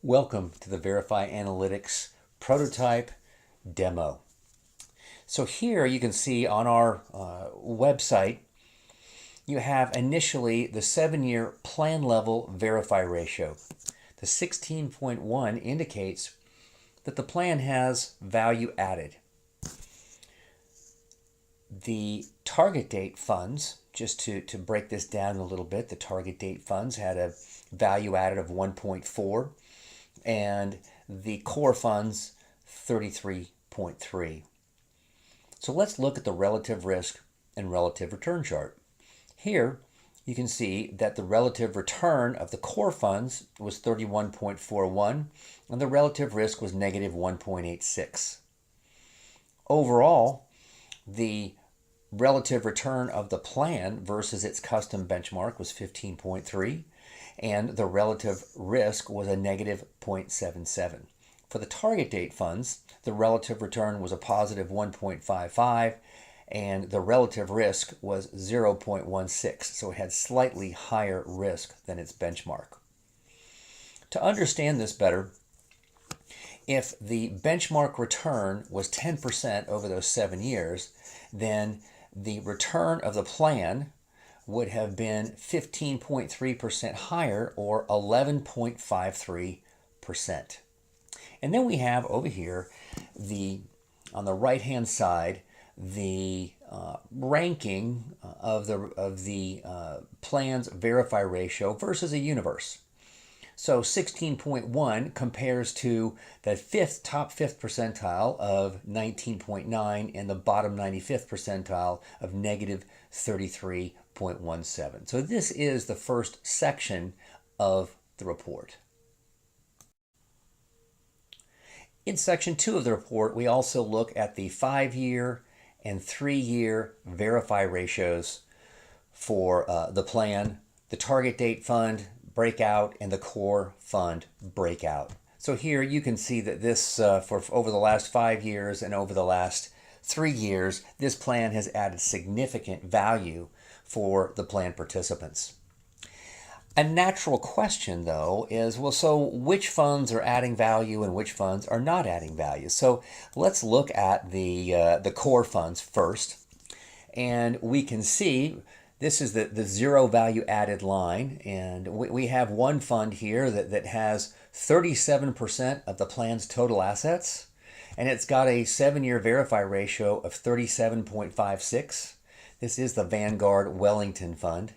Welcome to the Veriphy Analytics prototype demo. So here you can see on our website, you have initially the 7-year plan level Veriphy ratio. The 16.1 indicates that the plan has value added. The target date funds, just to break this down a little bit, the target date funds had a value added of 1.4 and the core funds 33.3. So let's look at the relative risk and relative return chart. Here you can see that the relative return of the core funds was 31.41 and the relative risk was negative 1.86. Overall, the relative return of the plan versus its custom benchmark was 15.3, and the relative risk was a negative 0.77. For the target date funds, the relative return was a positive 1.55, and the relative risk was 0.16, so it had slightly higher risk than its benchmark. To understand this better, if the benchmark return was 10% over those 7 years, then the return of the plan would have been 15.3% higher, or 11.53%. And then we have over here, on the right-hand side, the ranking of the plan's Veriphy ratio versus a universe. So 16.1 compares to the top fifth percentile of 19.9 and the bottom 95th percentile of negative 33.17. So this is the first section of the report. In section 2 of the report, we also look at the 5-year and 3-year Veriphy ratios for the plan, the target date fund breakout, and the core fund breakout. So here you can see that this, for over the last 5 years and over the last 3 years, this plan has added significant value for the plan participants. A natural question, though, is, well, so which funds are adding value and which funds are not adding value? So let's look at the core funds first. And we can see this is the zero value added line. And we have one fund here that has 37% of the plan's total assets. And it's got a 7-year Veriphy ratio of 37.56. This is the Vanguard Wellington Fund.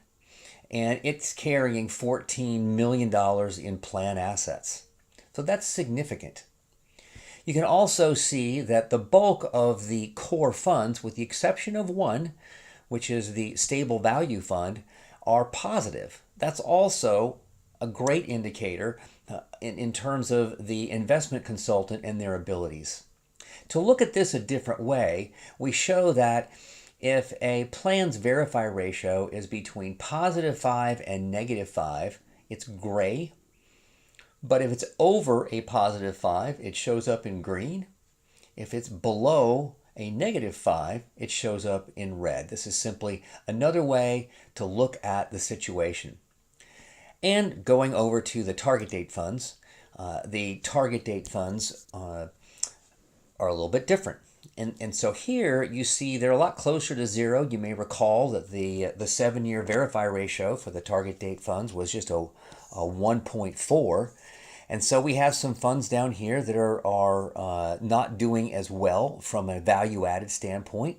And it's carrying $14 million in plan assets. So that's significant. You can also see that the bulk of the core funds, with the exception of one, which is the Stable Value Fund, are positive. That's also a great indicator in terms of the investment consultant and their abilities. To look at this a different way, we show that if a plan's Veriphy ratio is between positive 5 and negative 5, it's gray. But if it's over a positive 5, it shows up in green. If it's below a negative 5, it shows up in red. This is simply another way to look at the situation. And going over to the target date funds, the target date funds are a little bit different. And so here you see they're a lot closer to zero. You may recall that the 7-year Veriphy ratio for the target date funds was just a 1.4. And so we have some funds down here that are not doing as well from a value-added standpoint.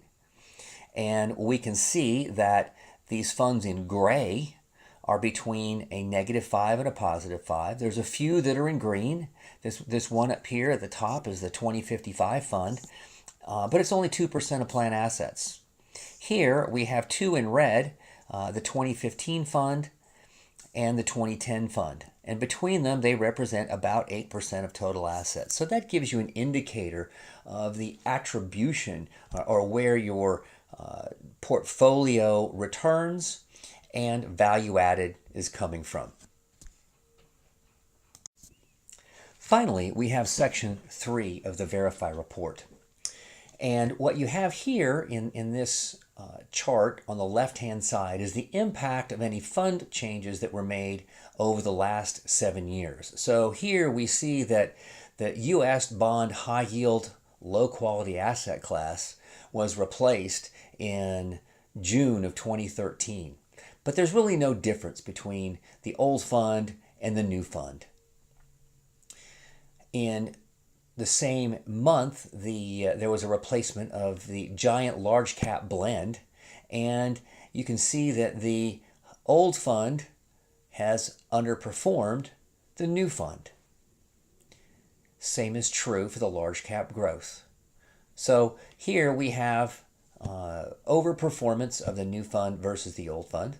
And we can see that these funds in gray are between a negative 5 and a positive 5. There's a few that are in green. This one up here at the top is the 2055 fund. But it's only 2% of plan assets. Here we have two in red, the 2015 fund and the 2010 fund. And between them, they represent about 8% of total assets. So that gives you an indicator of the attribution or where your portfolio returns and value added is coming from. Finally, we have section 3 of the Veriphy report. And what you have here in this chart on the left-hand side is the impact of any fund changes that were made over the last 7 years. So here we see that the U.S. bond high yield low quality asset class was replaced in June of 2013. But there's really no difference between the old fund and the new fund. In the same month, there was a replacement of the giant large cap blend, and you can see that the old fund has underperformed the new fund. Same is true for the large cap growth. So here we have overperformance of the new fund versus the old fund.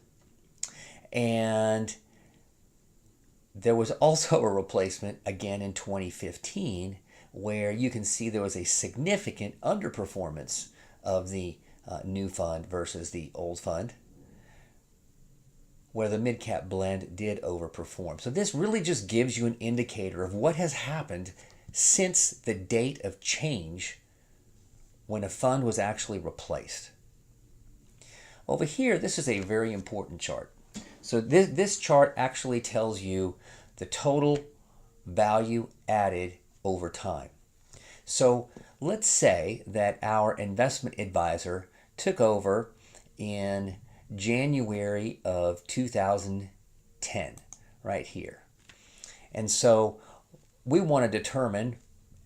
And there was also a replacement again in 2015 where you can see there was a significant underperformance of the new fund versus the old fund, where the mid-cap blend did overperform. So this really just gives you an indicator of what has happened since the date of change when a fund was actually replaced. Over here, this is a very important chart. So this chart actually tells you the total value added over time. So let's say that our investment advisor took over in January of 2010, right here. And so we want to determine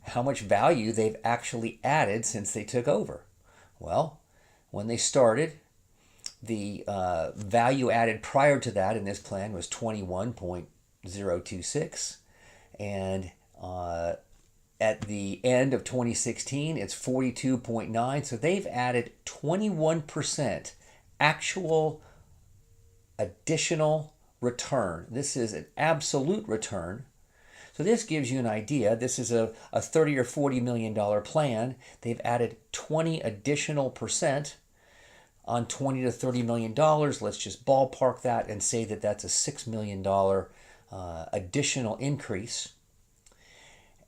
how much value they've actually added since they took over. Well, when they started, the value added prior to that in this plan was 21.026, and at the end of 2016, it's 42.9. So they've added 21% actual additional return. This is an absolute return. So this gives you an idea. This is a $30 or $40 million plan. They've added 20 additional percent on $20 to $30 million. Let's just ballpark that and say that that's a $6 million additional increase.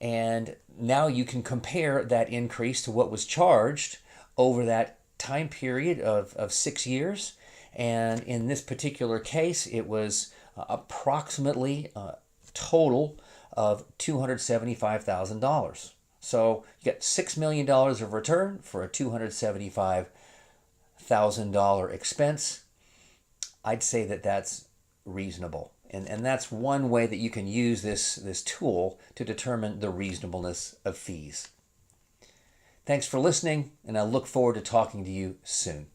And now you can compare that increase to what was charged over that time period of 6 years. And in this particular case, it was approximately a total of $275,000. So you get $6 million of return for a $275,000 expense. I'd say that that's reasonable. And that's one way that you can use this tool to determine the reasonableness of fees. Thanks for listening, and I look forward to talking to you soon.